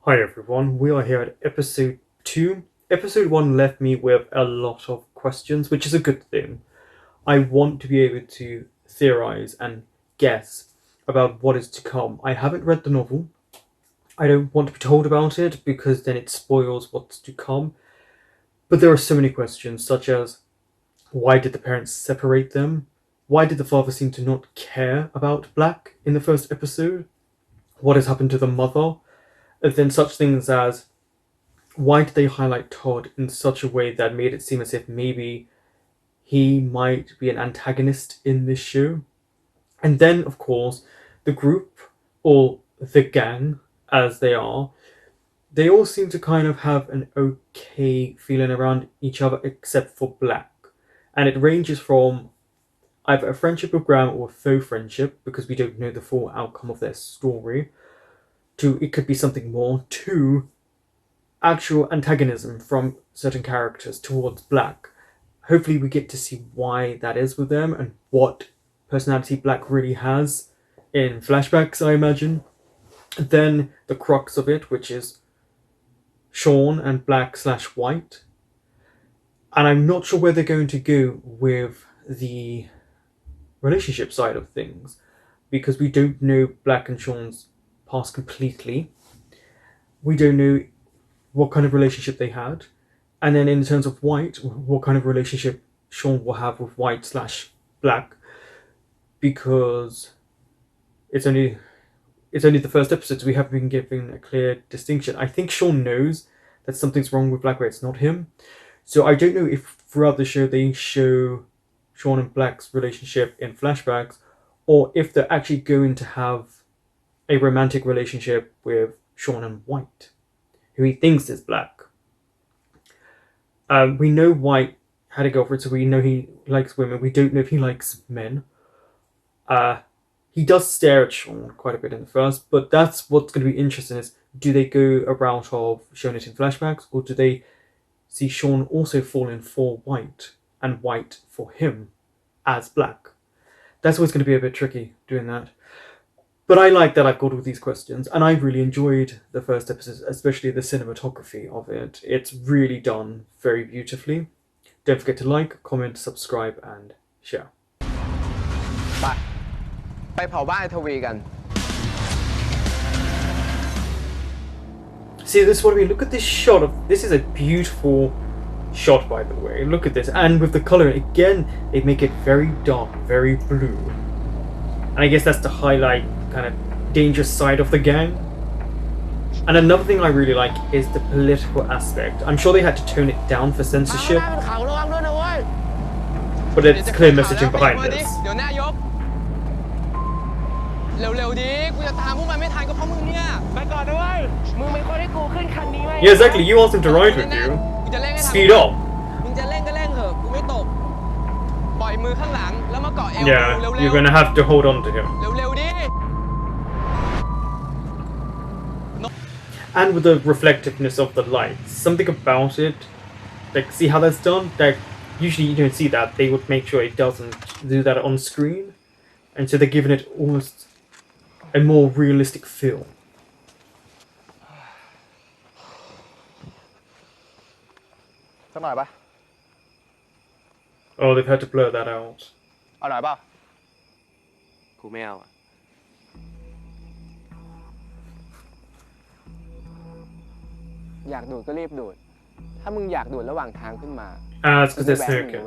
Hi everyone, we are here at episode 2. Episode 1 left me with a lot of questions, which is a good thing. I want to be able to theorize and guess about what is to come. I haven't read the novel. I don't want to be told about it because then it spoils what's to come. But there are so many questions, such as why did the parents separate them? Why did the father seem to not care about Black in the first episode? What has happened to the mother? And then such things as why did they highlight Todd in such a way that made it seem as if maybe he might be an antagonist in this show? And then, of course, the group, or the gang, as they all seem to kind of have an okay feeling around each other, except for Black. And it ranges from either a friendship with Graham or a faux friendship, because we don't know the full outcome of their story, to it could be something more, to actual antagonism from certain characters towards Black. Hopefully, we get to see why that is with them and what personality Black really has in flashbacks, I imagine. Then the crux of it, which is Sean and Black/White. And I'm not sure where they're going to go with the relationship side of things because we don't know Black and Sean's past completely. We don't know what kind of relationship they had. And then in terms of White, what kind of relationship Sean will have with White/Black, because it's only the first episode, so we haven't been given a clear distinction. I think Sean knows that something's wrong with Black, but it's not him. So I don't know if throughout the show they show Sean and Black's relationship in flashbacks, or if they're actually going to have a romantic relationship with Sean and White, who he thinks is Black. We know White had a girlfriend, so we know he likes women. We don't know if he likes men. He does stare at Sean quite a bit in the first, but that's what's going to be interesting is, do they go a route of showing it in flashbacks, or do they see Sean also fall in for White, and White for him as Black? That's always going to be a bit tricky doing that. But I like that I've got all these questions, and I really enjoyed the first episode, especially the cinematography of it. It's really done very beautifully. Don't forget to like, comment, subscribe, and share. ไปเผาบ้านทวีกัน See, this is what I mean. Look at this shot of. This is a beautiful shot, by the way. Look at this, and with the color again, they make it very dark, very blue. And I guess that's to highlight kind of dangerous side of the gang. And another thing I really like is the political aspect. I'm sure they had to tone it down for censorship, but it's a clear messaging behind this. เร็วๆดิกูจะตามพวกมันไม่ทันก็เพราะมึงเนี่ยไปก่อนด้วยมึงเป็นคนให้กูขึ้นคันนี้ไหม Yeah, exactly. You asked him to ride with you. Speed up. มึงจะเร่งก็เร่งเถอะกูไม่ตกปล่อยมือข้างหลังแล้วมาเกาะเอว Yeah, เร็วๆ you're gonna have to hold on to him. เร็วๆดิ And with the reflectiveness of the lights, something about it, like, see how that's done? That usually you don't see that. They would make sure it doesn't do that on screen, and so they're giving it almost a more realistic feel. สักหน่อยปะ Oh, they've had to blur that out. เอาหน่อยปะกูไม่เอาอยากดูดก็รีบดูดถ้ามึงอยากดูดระหว่างทางขึ้นมา It's because they're smoking.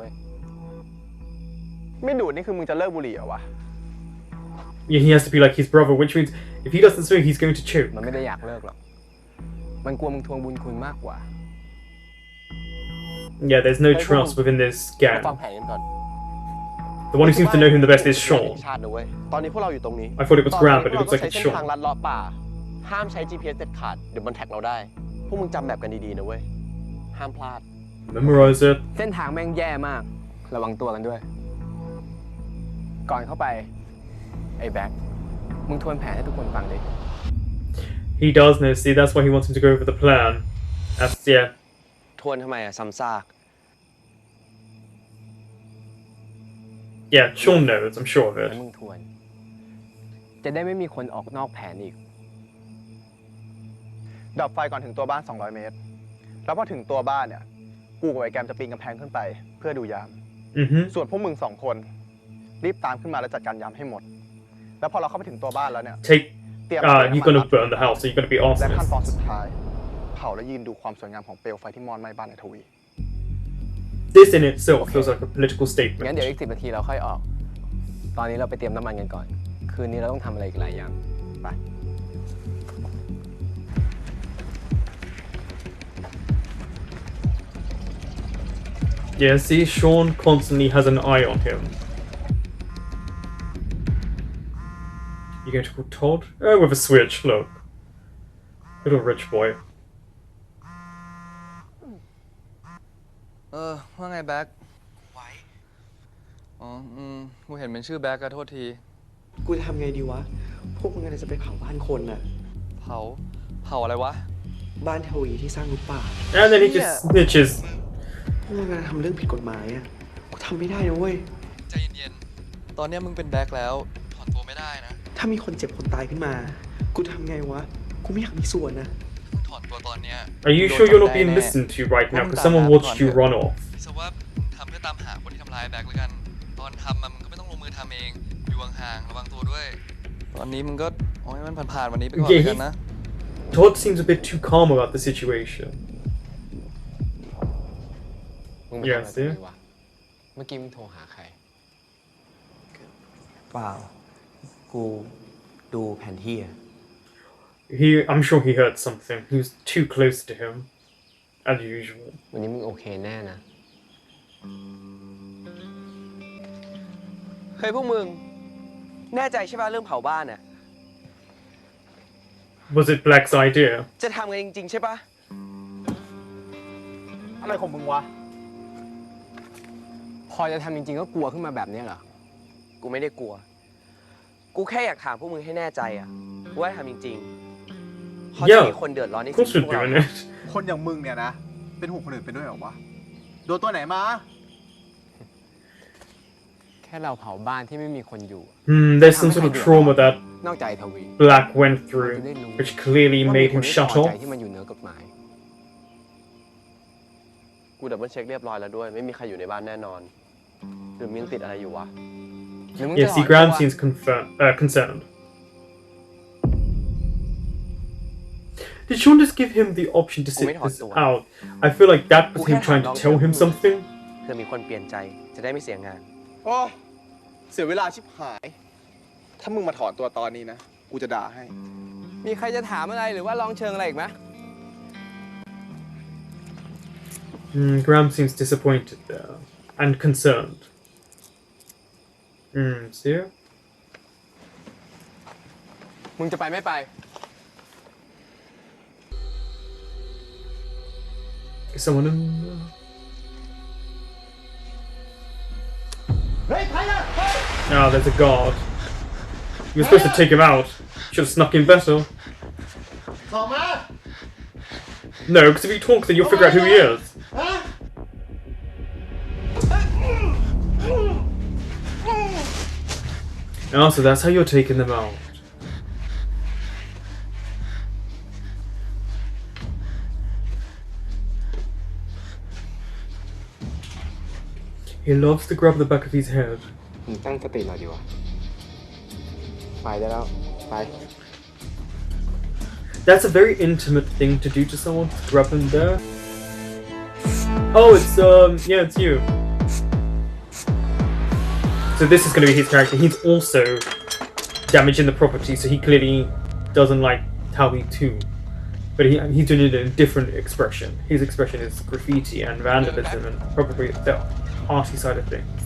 ไม่ดูดนี่คือมึงจะเลิกบุหรี่เหรอวะ Yeah, he has to be like his brother, which means if he doesn't smoke, he's going to choke. มันไม่ได้อยากเลิกหรอกมันกลัวมึงทวงบุญคุณมากกว่า Yeah, there's no trust within this ฟัง gang. แผนกันก่อน The one who seems to know him the best is Sean. ชาตินะเว้ยตอนนี้พวกเราอยู่ตรงนี้ I thought it was Graham, but it looks ตอน like นี้ it's พวกเราต้องใช้เส้นทาง Sean. ลัดเลาะป่าห้ามใช้ GPS เด็ดขาดเดี๋ยวมันแท็กเราได้พวกมึงจำแบบกันดีๆนะเว้ยห้ามพลาด Memorize it. เส้นทางแม่งแย่มากระวังตัวกันด้วยก่อนเข้าไปไอ้แบ็คมึงทวนแผนให้ทุกคนฟังดิ He does know. See, that's why he wants him to go over the plan. That's, yeah. ทวนทำไมอะซ้ำซาก Yeah, Sean knows, I'm sure of ให้ it. มึงทวนจะได้ไม่มีคนออกนอกแผนอีก ดับไฟก่อนถึงตัวบ้าน200 เมตรแล้วพอถึงตัวบ้านเนี่ยกูกับไอ้แกมจะปีนกำแพงขึ้นไปเพื่อดูยาม Mm-hmm. ส่วนพวกมึง2 คนรีบตามขึ้นมาแล้วจัดการยามให้หมดแล้วพอเราเข้าไปถึงตัวบ้านแล้วเนี่ย Take. เตรียม You're gonna burn the house, so you're gonna be และขั้น arsonist. ตอนสุดท้ายเผาและยืนดูความสวยงามของเปลวไฟที่มอดไหม้บ้านในทวี This in itself feels like a political งั้นเดี๋ยว statement. อีก10 นาทีเราค่อยออก ตอนนี้เราไปเตรียมน้ำมันกันก่อน คืนนี้เราต้องทำอะไรอีกหลายอย่าง ไป Yeah, see, Sean constantly has an eye on him. You're going to call Todd? Oh, with a switch, look. Little rich boy. ว่าไงแบ็คไว้กูเห็นเป็นชื่อแบ็คอะโทษที กูจะทำไงดีวะ พวกมึงอะไรจะไปเผาบ้านคนน่ะ เผาอะไรวะ บ้านทวีที่สร้างรูปป่า And then he just snitches. พวกมึงกำลังทำเรื่องผิดกฎหมายอ่ะ กูทำไม่ได้นะเว้ย ใจเย็นๆ ตอนเนี้ยมึงเป็นแบ็คแล้ว ถอนตัวไม่ได้นะ ถ้ามีคนเจ็บคนตายขึ้นมา กูทำไงวะ กูไม่อยากมีส่วนนะ มึงถอนตัวตอนเนี้ย Are you sure you're not being listened to right now? Because someone watched you run off. สว่ามึงทำเพื่อตามหาคนที่ทำร้ายแบ็คเลยกัน ตอนทำมันมึงก็ไม่ต้องลงมือทำเอง อยู่ห่างๆระวังตัวด้วย ตอนนี้มึงก็โอ้ยมันผ่านๆวันนี้ไปก่อนเลยกันนะ Todd seems a bit too calm about the situation. มึงไปทำอะไรตรงนี้วะ เมื่อกี้มึงโทรหาใคร เปล่า กูดูแผนที่อะ I'm sure he heard something. He was too close to him, as usual. วันนี้มึงโอเคแน่นะ เฮ้ยพวกมึง แน่ใจใช่ป่ะเรื่องเผาบ้านอ่ะ Was it Black's idea? จะทำกันจริงๆใช่ป่ะ อะไรของมึงวะ พอจะทำจริงๆก็กลัวขึ้นมาแบบนี้เหรอ กูไม่ได้กลัว กูแค่อยากถามพวกมึงให้แน่ใจอ่ะว่าทำจริงๆเพราะจะมีคนเดือดร้อนใน Of สิ่ง course ที่ you're พวกเรา doing it. คนอย่างมึงเนี่ยนะเป็นห่วงคนอื่นไปด้วยเหรอวะโดนตัวไหนมา แค่เราเผาบ้านที่ไม่มีคนอยู่ There's some sort of trauma that นอกจากไอ้ทวี Black went through, which clearly ว่ามี made คน him ที่ shut พอใจ off. ที่มันอยู่เหนือกฎหมาย กูดับเบิลเช็คเรียบร้อยแล้วด้วย ไม่มีใครอยู่ในบ้านแน่นอน หรือมีนติดอะไรอยู่วะ หรือมึง Yeah, จะ see, ถอน Graham ตัว seems concerned. Did Sean just give him the option to sit this out? I feel like that was him trying to tell him something. เพื่อมีคนเปลี่ยนใจจะได้ไม่เสียงาน โอ้เสียเวลาชิบหาย ถ้ามึงมาถอนตัวตอนนี้นะ กูจะด่าให้ มีใครจะถามอะไรหรือว่าลองเชิงอะไรอีกไหม Graham seems disappointed there and concerned. See? มึงจะไปไม่ไป Is someone in? Ah, there's a guard. You were supposed to take him out. Should have snuck in better. No, because if he talks, then you'll figure out who he is. Oh, so that's how you're taking them out. He loves to grab the back of his head. มึงตั้งสติหน่อยดีวะ ไปได้แล้ว ไป That's a very intimate thing to do to someone, to grab them there. Oh, yeah, it's you. So this is going to be his character. He's also damaging the property, so he clearly doesn't like Howie too. But he's doing it in a different expression. His expression is graffiti and vandalism and probably the arty side of things.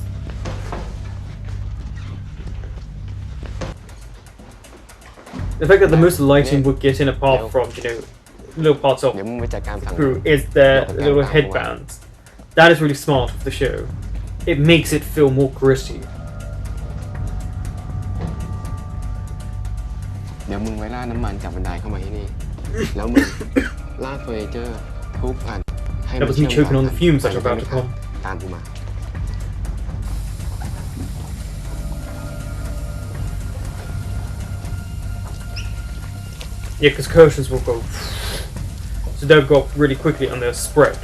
The fact that the most lighting would get in apart from, little parts of เดี๋ยวมึงไปจัดการฝั่ง crew is their little headbands. That is really smart of the show. It makes it feel more gritty. เดี๋ยวมึงไว้ล่าน้ำมันจากบันไดเข้ามาที่นี่ แล้วมึงล่าเฟอร์นิเจอร์ทุกอันให้ That was me choking on the fumes that are about to come. ตามกูมา Yeah, because curtains will go. So they'll go up really quickly and they'll spread.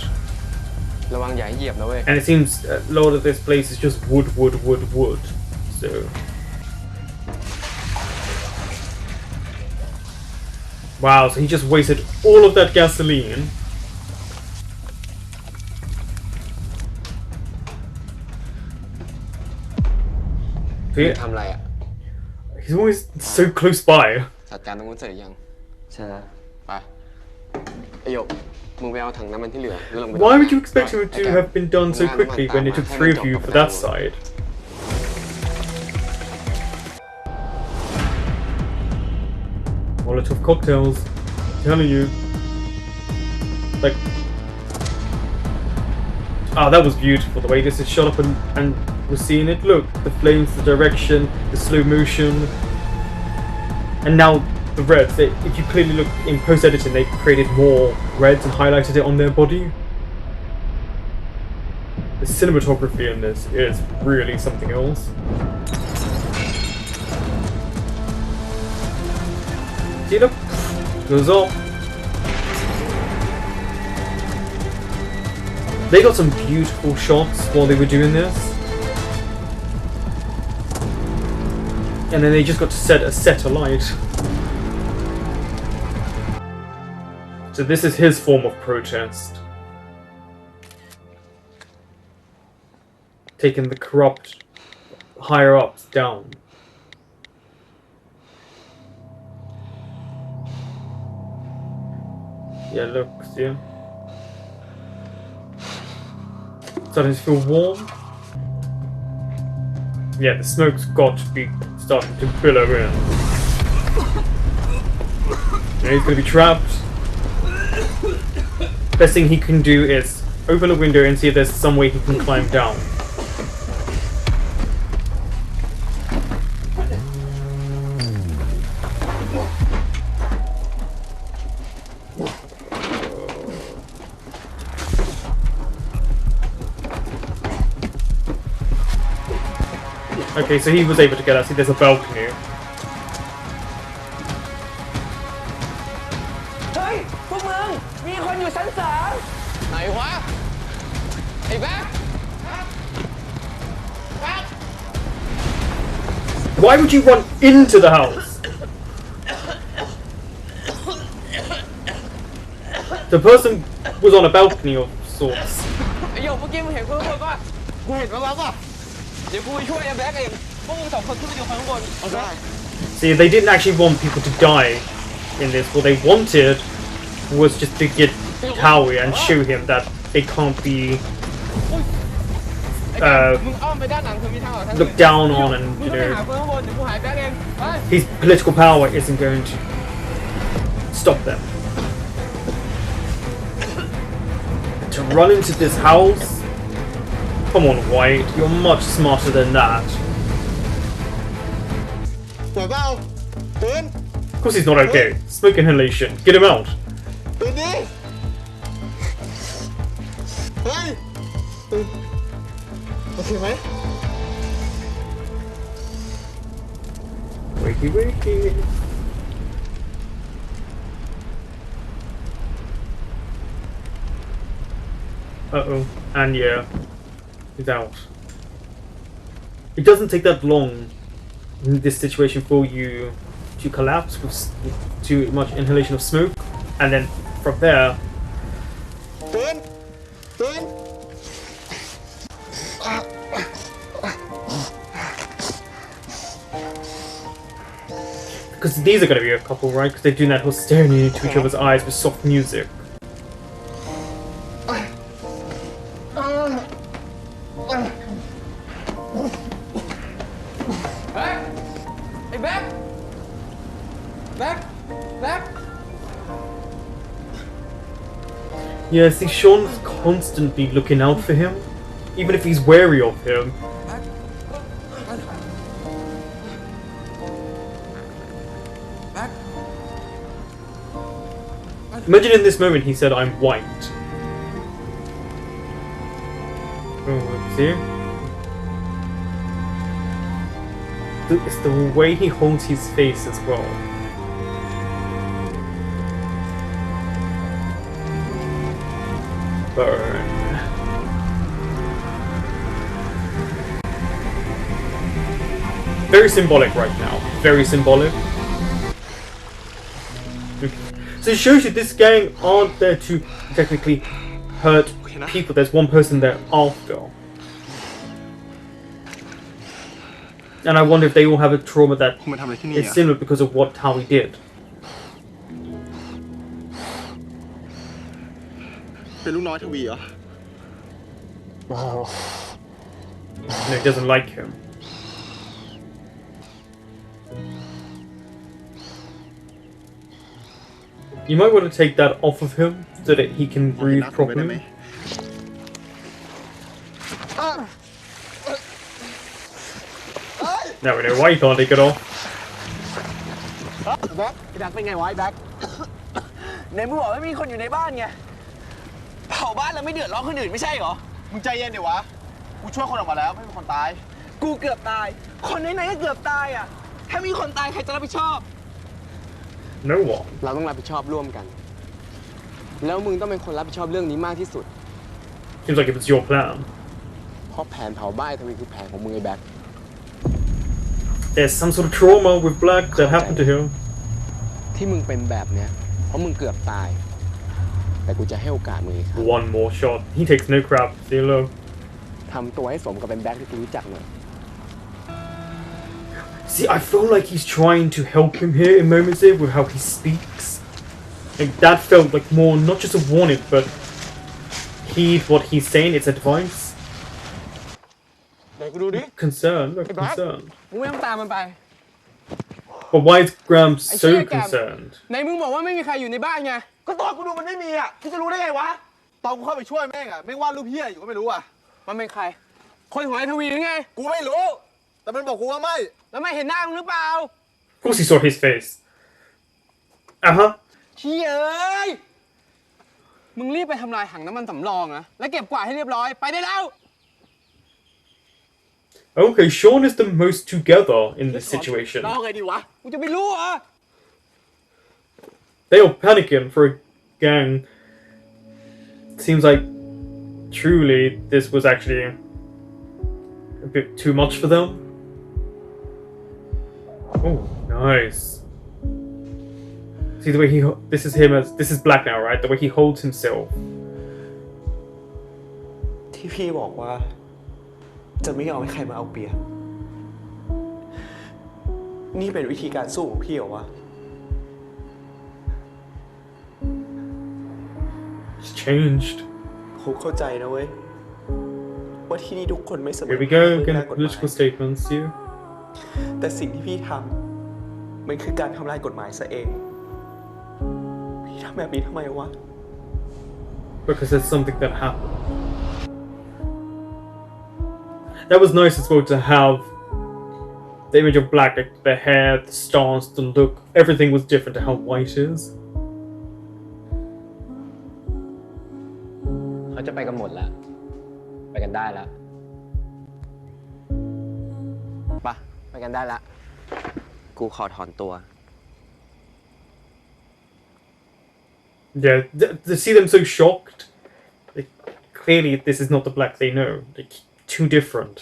ระวังอย่าให้เหยียบนะเว้ย And it seems a lot of this place is just wood. So wow, so he just wasted all of that gasoline. So มึง yeah, ทำอะไรอ่ะ he's always so close by. จัดการตรงนู้นเสร็จหรือยัง ใช่แล้ว ไปไอโยกมึงไปเอาถังน้ำมันที่เหลือแล้วลงไป Why would you expect him to have been done so quickly when it took 3 of you for that side? Molotov cocktails. I'm telling you. Like, oh, that was beautiful. The way this is shot up and we're seeing it. Look, the flames, the direction, the slow motion, and now the reds. If you clearly look in post editing, they created more reds and highlighted it on their body. The cinematography in this is really something else. See, look, goes off. They got some beautiful shots while they were doing this. And then they just got to set alight. So this is his form of protest. Taking the corrupt higher ups down. Yeah, look, see? Starting to feel warm. Yeah, the smoke's got to be starting to billow in. And he's gonna be trapped. Best thing he can do is open a window and see if there's some way he can climb down. Okay, so he was able to get out. See, there's a balcony. เฮ้ย พวกมึง มีคนอยู่ชั้น 3 ไหนวะ ไอ้แบ๊ก Why would you run into the house? The person was on a balcony of sorts. ไอ้โยกเมื่อกี้มึงเห็นคนข้างบนป่ะกูเห็นมาป่ะเดี๋ยวกูไปช่วยไอ้แบ๊กเองพวกมึง2 คนขึ้นไปอยู่ข้างบนเอาได้ See, they didn't actually want people to die in this. What they wanted was just to get Howie and show him that it can't be ไอ้แบ๊กมึงอ้อมไปด้านหลังคือมีทางออกทาง looked down on and, มึง you ต้องไปหา know, คนข้างบนเดี๋ยวกูหายแบ๊กเองไป his political power isn't going to stop them. To run into this house? Come on, White, you're much smarter than that. ป่วยเปล่าตื่น Of course he's not okay. Smoke inhalation. Get him out. ตื่นดิ เฮ้ยตื่นโอเคไหม Wakey, wakey. Uh-oh. And yeah, he's out. It doesn't take that long in this situation for you to collapse with too much inhalation of smoke, and then from there, ตื่นตื่น because these are going to be a couple, right? Because they're doing that whole staring into each other's eyes with soft music. เฮ้ย ไอ้แบ๊ก แบ๊ก แบ๊ก Yeah, see, Sean's constantly looking out for him, even if he's wary of him. Imagine in this moment he said, "I'm white." Oh, see? It's the way he holds his face as well. Burn. Very symbolic right now. Very symbolic. So it shows you this gang aren't there to technically hurt people. There's one person there after. And I wonder if they all have a trauma that คุณมาทำอะไรที่นี่ is similar because of how he did. เป็นลูกน้อยทวีเหรอ No, he doesn't like him. You might want to take that off of him so that he can ขอเห็น breathe หน้าผมไว้ได้ไหม properly. Now we know why you can't take it off. แบ็คไอ้แบ็คเป็นไงวะไอ้แบ็คในมึงบอกว่าไม่มีคนอยู่ในบ้านไงเผาบ้านแล้วไม่เดือดร้อนคนอื่นไม่ใช่เหรอ มึงใจเย็นดิวะ กูช่วยคนออกมาแล้วไม่มีคนตาย กูเกือบตาย คนไหนๆก็เกือบตายอ่ะ ถ้ามีคนตายใครจะรับผิดชอบ No one. เราต้องรับผิดชอบร่วมกัน แล้วมึงต้องเป็นคนรับผิดชอบเรื่องนี้มากที่สุด Seems like if it's your plan. เพราะแผนเผาบ้านทวีคือแผนของมึงไอ้แบ็ค There's some sort of trauma with Black that happened to him. ที่มึงเป็นแบบเนี้ยเพราะมึงเกือบตาย แต่กูจะให้โอกาสมึงอีกครับ One more shot. He takes no crap. See you low. ทำตัวให้สมกับเป็นแบ็คที่กูรู้จักหน่อย See, I feel like he's trying to help him here in moments there with how he speaks. Like that felt like more not just a warning, but heed what he's saying. It's advice. เดี๋ยวกูดูดิ Concerned. Look, Hey, Black. concerned. มึงไม่ต้องตามมันไป But why is Graham I see so a cam. concerned? ในมึงบอกว่าไม่มีใครอยู่ในบ้านไง ก็ตอนกูดูมันไม่มีอ่ะกูจะรู้ได้ไงวะ ตอนกูเข้าไปช่วยแม่งอ่ะแม่งวาดรูปเหี้ยอยู่ก็ไม่รู้อ่ะ มันเป็นใคร คนของไอ้ทวีหรือไง กูไม่รู้ แต่มันบอกกูว่าไม่ แล้วไม่เห็นหน้ามึงหรือเปล่า Of course, he saw his face. Uh-huh. เชี่ยเอ้ย มึงรีบไปทำลายถังน้ำมันสำรองนะ แล้วเก็บกวาดให้เรียบร้อย ไปได้แล้ว Okay, Sean is the most together in this situation. รอไงดีวะ กูจะไม่รู้เหรอ They are panicking for a gang. Seems like truly this was actually a bit too much for them. Oh, nice. See the way this is him as this is Black now, right? The way he holds himself. ที่พี่บอกว่า จะไม่ยอมให้ใครมาเอาเปรียบ นี่เป็นวิธีการสู้ของพี่เหรอวะ It's changed. ผมเข้าใจนะเว้ย ว่าที่นี่ทุกคนไม่เสมอ Here we go ภาค again. ด้านกฎหมาย Political statements here. แต่สิ่งที่พี่ทำมันคือการทำลายกฎหมายซะเอง พี่ทำแบบนี้ทำไมวะ Because there's something that happened. That was nice as well to have the image of Black, like the hair, the stance, the look, everything was different to how White is. เขาจะไปกันหมดแล้ว ไปกันได้แล้วปะไปกันได้แล้ว กูขอถอนตัว Yeah, to see them so shocked, like, clearly this is not the Black they know. Like, too different.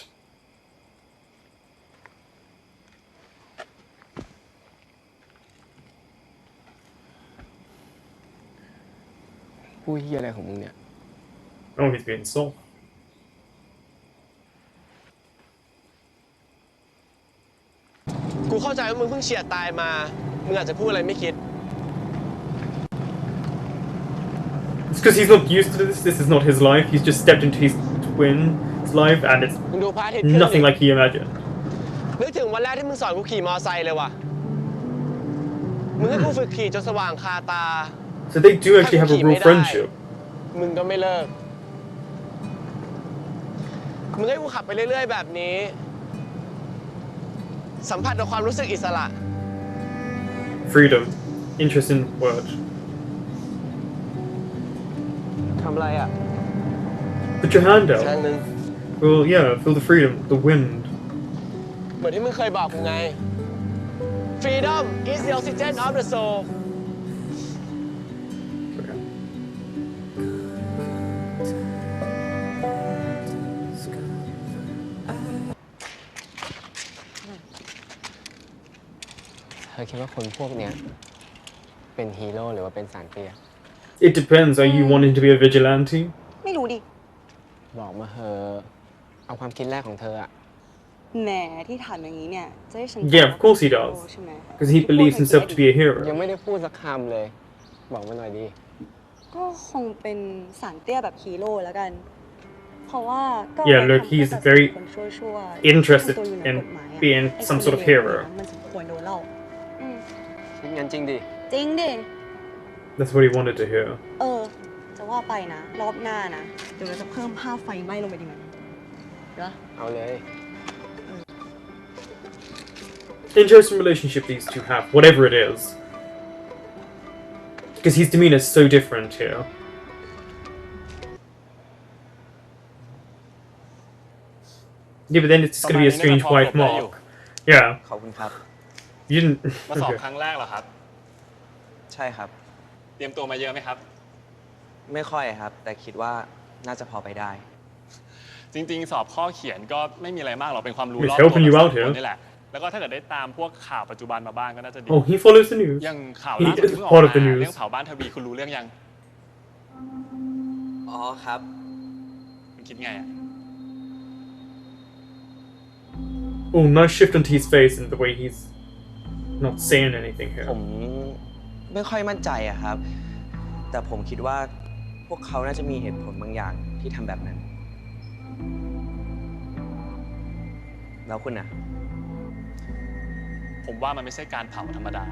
พูดเฮียอะไรของมึงเนี่ย Oh, he's being soft. กูเข้าใจว่ามึงเพิ่งเฉียดตายมา มึงอาจจะพูดอะไรไม่คิด It's because he's not used to this. This is not his life. He's just stepped into his twin's life, and it's มึงดูพระอาทิตย์ขึ้น nothing like he imagined. นึกถึงวันแรกที่มึงสอนกูขี่มอไซค์เลยว่ะ มึงให้กูฝึกขี่จนสว่างคาตา So they do actually have a real friendship. มึงก็ไม่เลิก มึงให้กูขับไปเรื่อยๆแบบนี้ สัมผัสกับความรู้สึกอิสระ Freedom. Interesting word. ทำอะไรอ่ะ Put your hand ครั้ง out. หนึ่ง Well, yeah, feel the freedom, the wind. เหมือนที่มึงเคยบอกกูไง Freedom is the oxygen of the soul อคิดว่าคนพวกเนี้ยเป็นฮีโร่หรือว่าเป็นสารเตี้ย It depends. Are you wanting to be a vigilante? ไม่รู้ดิ บอกมาเถอะเอาความคิดแรกของเธออะ แหมที่ถามอย่างนี้เนี่ยจะให้ฉัน Yeah, of course he does. ใช่ไหม Because he believes himself to be a ยัง hero. ไม่ได้พูดสักคำเลย บอกมาหน่อยดิ ก็คงเป็นสารเตี้ยแบบฮีโร่แล้วกัน เพราะว่าก็ Yeah, ไว้ look, ทำเพื่อ he's ตัดสิน very คนชั่ว interested ทำตัวอยู่เหนื in อกฎหมายอะ being ไอ้ some คน sort of เลวๆ hero. เนี่ยมันสมควรโดนเล่าอืม คิดงั้นจริงดิ จริงดิ That's what he wanted to hear. จะว่าไปนะ รอบหน้านะ เดี๋ยวเราจะเพิ่มภาพไฟไหม้ลงไปดีไหมเดี๋ยว เอาเลย Interesting relationship these two have, whatever it is. Because his demeanor is so different here. Yeah, but then it's gonna be a strange white mark. Yeah. ขอบคุณครับ You didn't. มาสอบ Okay. ครั้งแรกเหรอครับ ใช่ครับ เตรียมตัวมาเยอะไหมครับ ไม่ค่อยครับ แต่คิดว่าน่าจะพอไปได้ จริงๆ สอบข้อเขียนก็ไม่มีอะไรมากหรอก เป็นความรู้ It's รอบตัว helping you แบบ out สากล here. นี่แหละ แล้วก็ถ้าเกิดได้ตามพวกข่าวปัจจุบันมาบ้างก็น่าจะดี Oh, he follows the news. อย่างข่าว He ล่าสุด is ที่เพิ่งออก part of มา the news. เรื่องเผาบ้านทวีคุณรู้เรื่องยัง อ๋อครับ คุณคิดไงอะ Oh, nice shift onto his face and the way he's not saying anything ผ here. มไม่ค่อยมั่นใจอะครับ แต่ผมคิดว่าพวกเขาน่าจะมีเหตุผลบางอย่างที่ทำแบบนั้น แล้วคุณน่ะ ผมว่ามันไม่ใช่การเผาธรรมดา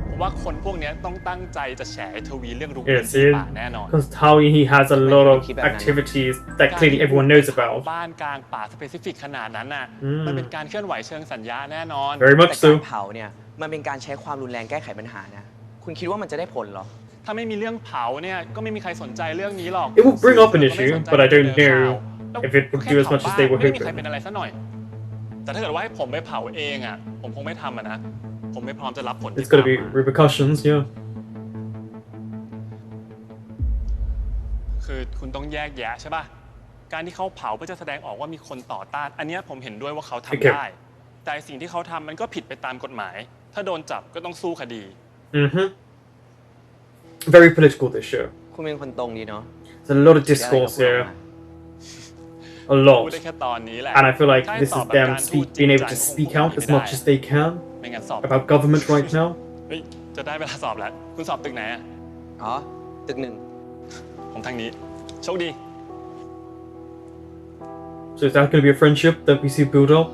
ผมว่าคนพวกเนี้ยต้องตั้งใจจะแฉไอ้ทวีเรื่องรุก Yeah, เรื่องที่ see? ป่าแน่นอน Because how he has a lot of activities that clearly everyone knows about. บ้านกลางป่าสเปซิฟิกขนาดนั้นน่ะ อืม มันเป็นการเคลื่อนไหวเชิงสัญญาแน่นอน Very แต่ much การ so. เผาเนี่ยมันเป็นการใช้ความรุนแรงแก้ไขปัญหานะ คุณคิดว่ามันจะได้ผลเหรอ ถ้าไม่มีเรื่องเผาเนี่ยก็ไม่มีใครสนใจเรื่องนี้หรอก It will bring up an issue, but I don't know แล้ว if it would do as much as they were ไม่มีใคร hoping. เป็นอะไรซะหน่อย แต่ถ้าเกิดว่าให้ผมไปเผาเองอ่ะผมคงไม่ทำอ่ะนะ ผมไม่พร้อมจะรับผลที่ It's gonna ตาม be มา repercussions, yeah. คือคุณต้องแยกแยะใช่ป่ะ การที่เขาเผาเพื่อจะแสดงออกว่ามีคนต่อต้าน อันเนี้ยผมเห็นด้วยว่าเขาทำ Okay. ได้ แต่สิ่งที่เขาทำมันก็ผิดไปตามกฎหมาย ถ้าโดนจับก็ต้องสู้คดี Mm-hmm. Very political this show. คุณเป็นคนตรงดีเนาะ There's a lot of คิดอะไรก็ discourse พูดออก here. มา A พูด lot. ได้แค่ตอนนี้แหละ And I feel like ถ้าให้ this ตอบ is แบบ them การทูตจริ being ง able จั to ง speak คง out ไม่ as ได้ much as they can ไม่งั้นสอบ about government right now. เฮ้ยจะได้เวลาสอบแล้ว คุณสอบตึกไหนอะ อ๋อ ตึกหนึ่ง ผมทางนี้ โชคดี So is that going to be a friendship that we see build up?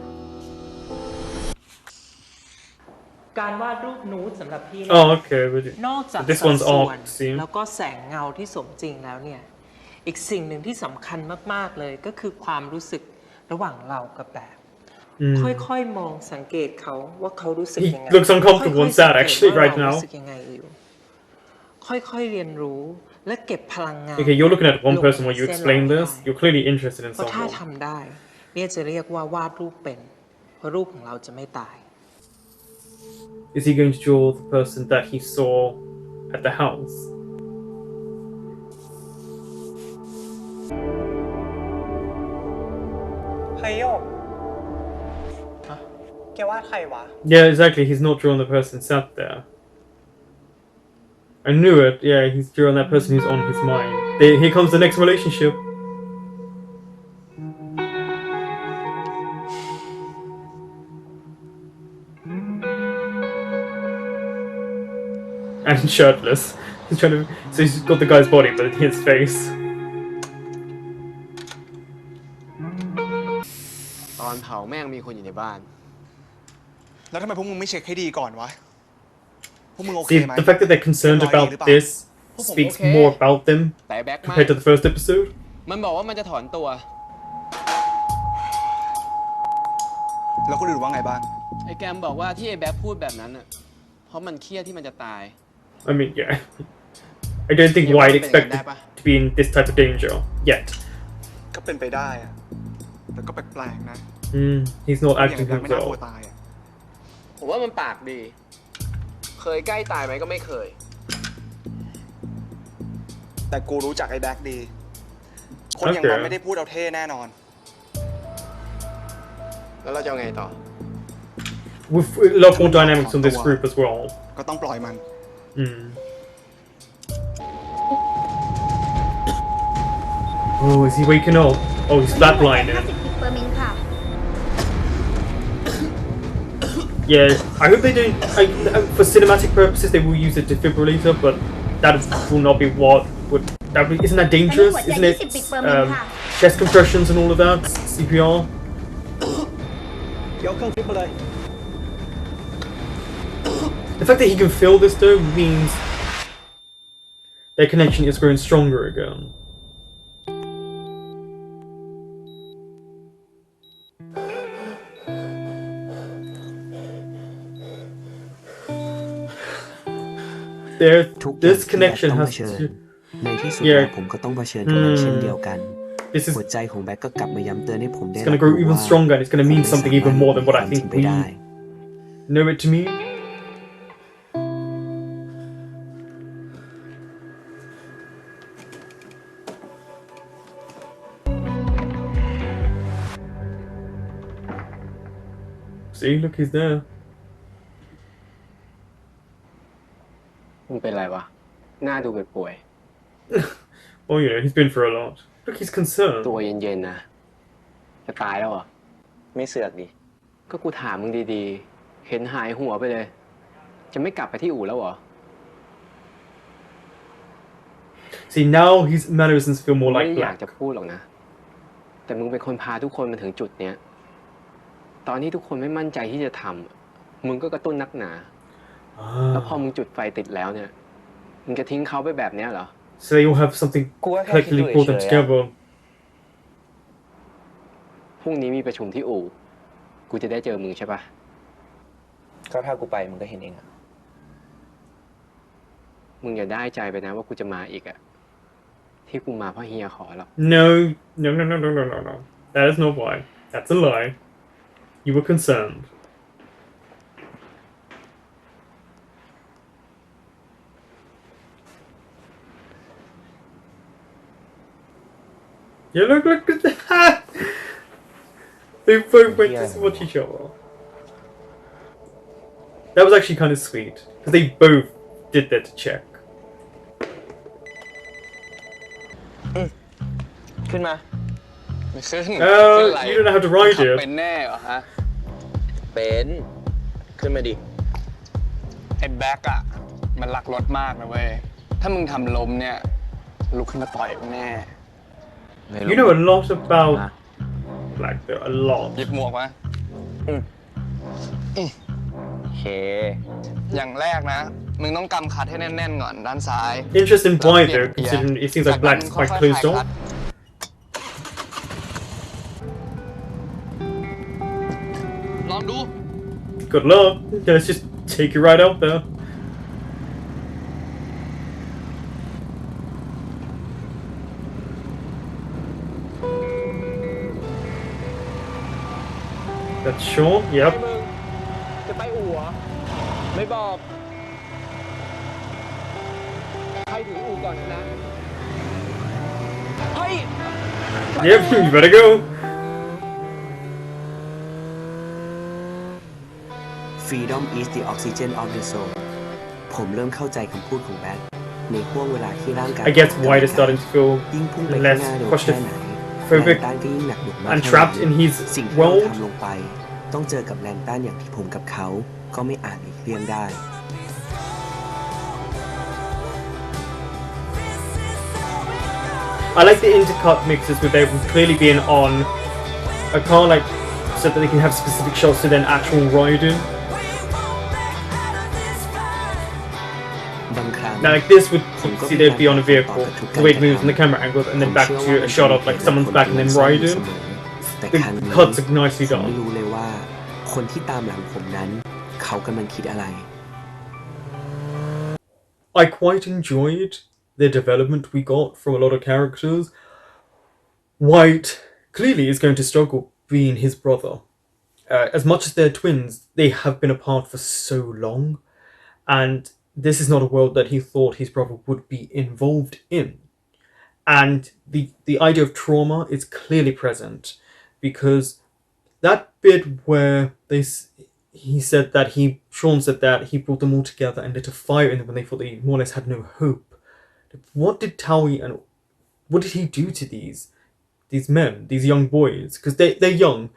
การวาดรูปนูดสำหรับพี่ Oh, okay. But นอกจาก this สัด one's ส่วน art scene. แล้วก็แสงเงาที่สมจริงแล้วเนี่ย อีกสิ่งหนึ่งที่สำคัญมาก ๆ เลยก็คือความรู้สึกระหว่างเรากับแบบ ค่อย ๆ มองสังเกตเขาว่าเขารู้สึก He ยังไง looks uncomfortable ค่อย and ๆสัง sad เกต actually ว่า right เรา now. รู้สึกยังไงอยู่ ค่อยๆเรียนรู้และเก็บพลังงาน Okay, you're looking at one person while you ลงใน explain เส้น this. ลาย You're clearly interested in เพราะถ้า someone. ทำได้ เนี่ยจะเรียกว่าวาดรูปเป็น เพราะรูปของเราจะไม่ตาย Is he going to draw the person that he saw at the house? เฮ้ยโยกแกวาดใครวะ Yeah, exactly. He's not drawing the person sat there. I knew it. Yeah, he's drawing that person who's on his mind. Here comes the next relationship. And shirtless. He's trying to. So he's got the guy's body, but his face. ตอนเผาแม่งมีคนอยู่ในบ้าน แล้วทำไมพวกมึงไม่เช็คให้ดีก่อนวะ พวกมึงโอเค See, ไหม the fact that they're concerned about this speaks okay. more about them แต่แบ็คไม่ compared to the first episode. มันบอกว่ามันจะถอนตัว แล้วคนอื่นว่าไงบ้าง ไอ้แกมบอกว่าที่ไอ้แบ็คพูดแบบนั้นอ่ะ เพราะมันเครียดที่มันจะตาย I mean, yeah. I don't think White Yeah, expected but- to be in this type of danger yet. ก็เป็นไปได้อะแต่ก็แปลกๆนะ He's not อย่าง acting นั้นไม่น่ากลัว himself. ตายอะ ผมว่ามันปากดี เคยใกล้ตายไหมก็ไม่เคย แต่กูรู้จักไอ้แบ็คดี คนอย่างมันไม่ได้พูดเอาเท่แน่นอน แล้วเราจะเอาไงต่อ with a lot more dynamics on this group as well. ก็ต้องปล่อยมัน Oh, is he waking up? Oh, he's flatlining. Yeah, I hope they don't. For cinematic purposes, they will use a defibrillator, but that will not be what would. Isn't that dangerous? Isn't it? Chest compressions and all of that. CPR. The fact that he can feel this though means their connection is growing stronger again. This connection has to. ในที่สุดแล้วผมก็ต้องเผชิญกับมันเช่นเดียวกัน หัวใจของแบ็คก็กลับมาย้ำเตือนให้ผมได้ It's gonna grow even stronger and it's gonna mean something even more than what I think we know it to mean. See, look, he's there. มึงเป็นไรวะ หน้าดูป่วย Oh, you know, he's been through a lot. Look, he's concerned. ตัวเย็นๆนะ จะตายแล้วเหรอ ไม่เสือกดิ ก็กูถามมึงดีๆ เห็นหายหัวไปเลย จะไม่กลับไปที่อู่แล้วเหรอ See, now his mannerisms feel more ไม่ like อยาก black. จะพูดหรอกนะ แต่มึงเป็นคนพาทุกคนมาถึงจุดเนี้ย ตอนที่ทุกคนไม่มั่นใจที่จะทำมึงก็กระตุ้นนักหนา แล้วพอมึงจุดไฟติดแล้วเนี่ย มึงจะทิ้งเขาไปแบบเนี้ยเหรอ So they all have something collectively pull them together. พรุ่งนี้มีประชุมที่อู่ กูจะได้เจอมึงใช่ปะ ก็ถ้ากูไปมึงก็เห็นเองอะ มึงอย่าได้ใจไปนะว่ากูจะมาอีกอะที่กูมาเพราะเฮียขอหรอก No. That is not why. That's a lie. You were concerned. Yeah, look at that! They both went to watch each other. That was actually kind of sweet, because they both did that to check. ขึ้นมา ไม่ขึ้น You don't know how to ride ขับ it. เป็นแน่เหรอฮะ เป็น ขึ้นมาดิ ไอ้แบ็กอะมันรักรถมากนะเว้ย ถ้ามึงทำล้มเนี่ยลุกขึ้นมาต่อยมึงแน่ You know a lot about Black Bear, a lot. หยิบหมวกมา โอเค อย่างแรกนะ มึงต้องกำคัดให้แน่นๆก่อนด้านซ้าย Interesting why though, considering it seems like Black is quite closed off. ลองดู Good luck. Let's just take you right out there. That's Sean. Yep. มึงจะไปอู่เหรอ ไม่บอก ใครถึงอู่ก่อนนะ เฮ้ย Yep. You better go. Freedom is the oxygen of the soul ผมเริ่มเข้าใจคำพูดของแบ็คในห่วงเวลาที่ร่างกาย I guess why they're starting to feel ยิ่งพุ่งไปข้าง less หน้าเร็วแค่ไหนแรง claustrophobic ต้านก็ยิ่งหนักหน่วงมาก and เท่า trapped นั้น in his สิ่งที่เรา world. ทำลงไป ต้องเจอกับแรงต้านอย่างที่ผมกับเขา ก็ไม่อาจหลีกเลี่ยงได้ I like the intercut mixes with them clearly being on a car, like so that they can have specific shots to then actual riding. บางครั้ง Now, like this would see they'd be on a vehicle, the way it moves in the camera angles, and then back to a shot of like someone's back and then riding. แต่ The ครั้งนี้ cuts are nicely ผมไม่ done. รู้เลยว่า คนที่ตามหลังผมนั้น เขากำลังคิดอะไร I quite enjoyed the development we got from a lot of characters. White clearly is going to struggle being his brother. As much as they're twins, they have been apart for so long, and this is not a world that he thought his brother would be involved in. And the idea of trauma is clearly present, because that bit where Sean said that he brought them all together and lit a fire in them when they thought they more or less had no hope. What did Towie and what did he do to these men, these young boys? Because they're young,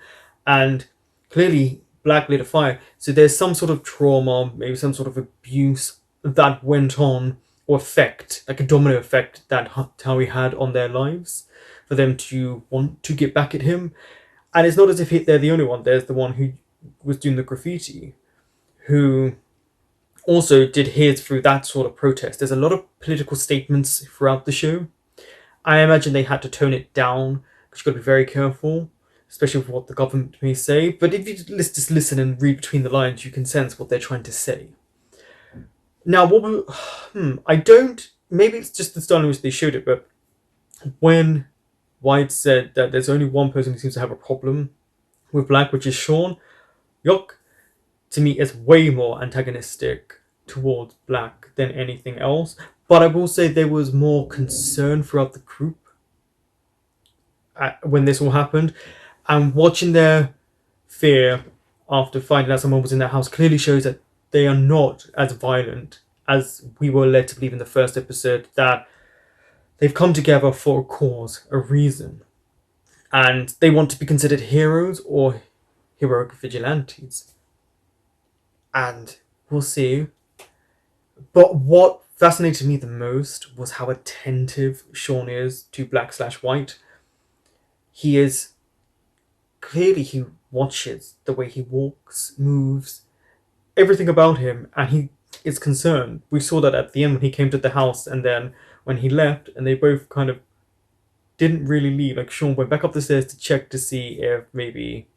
and clearly Black lit a fire, so there's some sort of trauma, maybe some sort of abuse that went on, or effect, like a domino effect that Towie had on their lives, for them to want to get back at him. And it's not as if they're the only one. There's the one who was doing the graffiti, who also did his through that sort of protest. There's a lot of political statements throughout the show. I imagine they had to tone it down because you've got to be very careful, especially with what the government may say. But if you just listen and read between the lines, you can sense what they're trying to say. Now, I don't. Maybe it's just the style in which they showed it, but when White said that there's only one person who seems to have a problem with Black, which is Sean, Yok, to me, is way more antagonistic towards Black than anything else. But I will say there was more concern throughout the group when this all happened, and watching their fear after finding out someone was in their house clearly shows that they are not as violent as we were led to believe in the first episode, that they've come together for a cause, a reason, and they want to be considered heroes or heroic vigilantes. And we'll see. But what fascinated me the most was how attentive Sean is to Black/White. He is clearly, he watches the way he walks, moves, everything about him, and he is concerned. We saw that at the end when he came to the house, and then when he left, and they both kind of didn't really leave. Like Sean went back up the stairs to check to see if maybe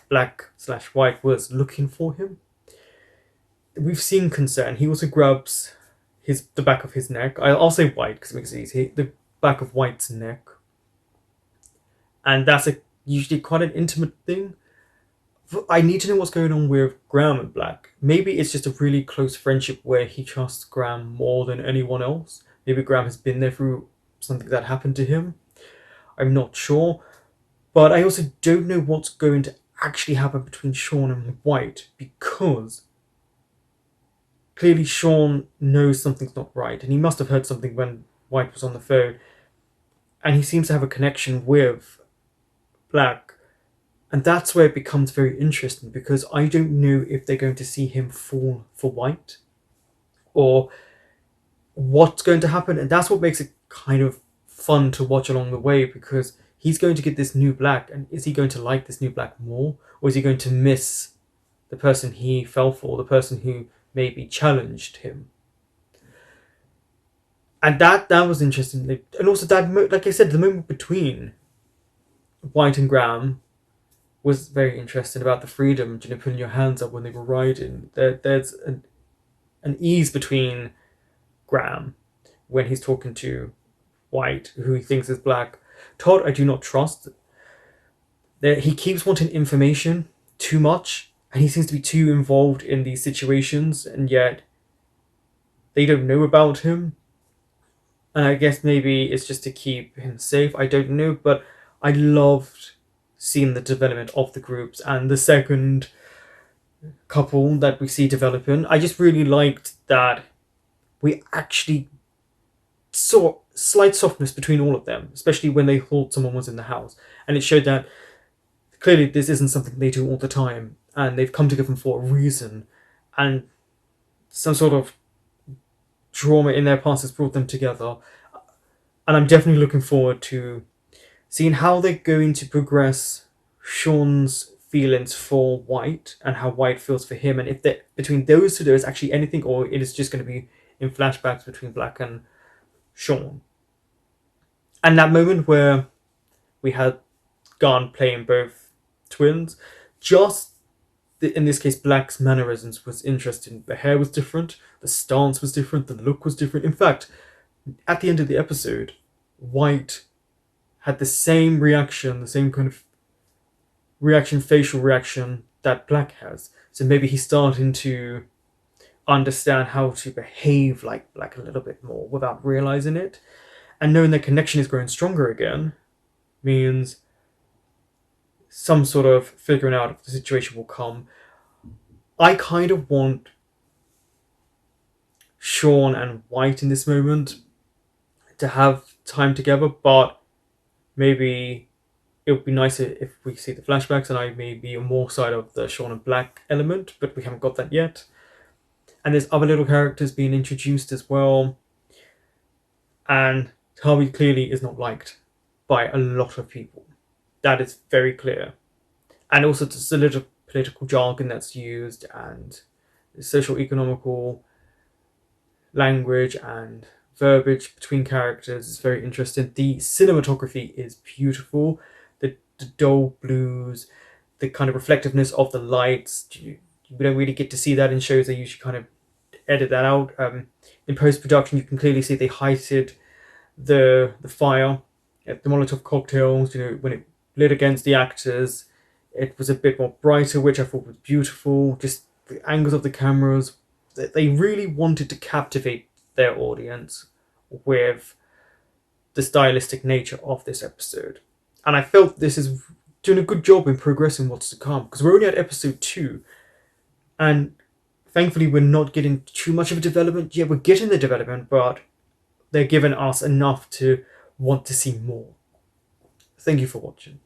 Black/White was looking for him. We've seen concern. He also grabs the back of his neck. I'll say White because it makes it easy. The back of White's neck, and that's usually quite an intimate thing. I need to know what's going on with Graham and Black. Maybe it's just a really close friendship where he trusts Graham more than anyone else. Maybe Graham has been there through something that happened to him. I'm not sure. But I also don't know what's going to actually happen between Sean and White, because clearly Sean knows something's not right, and he must have heard something when White was on the phone. And he seems to have a connection with Black. And that's where it becomes very interesting, because I don't know if they're going to see him fall for White or what's going to happen. And that's what makes it kind of fun to watch along the way, because he's going to get this new Black, and is he going to like this new Black more, or is he going to miss the person he fell for, the person who maybe challenged him? And that was interesting. And also that, like I said, the moment between White and Graham was very interesting, about the freedom, putting your hands up when they were riding. There's an ease between Graham when he's talking to White, who he thinks is Black. Todd, I do not trust. He keeps wanting information too much, and he seems to be too involved in these situations, and yet they don't know about him. And I guess maybe it's just to keep him safe. I don't know, but I loved seeing the development of the groups, and the second couple that we see developing. I just really liked that we actually saw slight softness between all of them, especially when they thought someone was in the house. And it showed that clearly this isn't something they do all the time, and they've come together for a reason, and some sort of trauma in their past has brought them together. And I'm definitely looking forward to seeing how they're going to progress Sean's feelings for White and how White feels for him, and if between those two there is actually anything, or it is just going to be in flashbacks between Black and Sean. And that moment where we had Garn playing both twins, just in this case Black's mannerisms was interesting. The hair was different, the stance was different, the look was different. In fact, at the end of the episode, White had the same reaction, the same kind of facial reaction that Black has. So maybe he's starting to understand how to behave like Black a little bit more without realizing it. And knowing their connection is growing stronger again means some sort of figuring out if the situation will come. I kind of want Sean and White in this moment to have time together, but maybe it would be nicer if we see the flashbacks and I may be on more side of the Sean and Black element, but we haven't got that yet. And there's other little characters being introduced as well. And Harvey clearly is not liked by a lot of people. That is very clear. And also just a little political jargon that's used and social economical language and verbiage between characters is very interesting. The cinematography is beautiful. The dull blues, the kind of reflectiveness of the lights. We don't really get to see that in shows. They usually kind of edit that out. In post production, you can clearly see they heightened the fire, the Molotov cocktails. When it lit against the actors, it was a bit more brighter, which I thought was beautiful. Just the angles of the cameras. They really wanted to captivate their audience with the stylistic nature of this episode. And I felt this is doing a good job in progressing what's to come, because we're only at episode 2, and thankfully we're not getting too much of a development. Yeah, we're getting the development, but they're giving us enough to want to see more. Thank you for watching.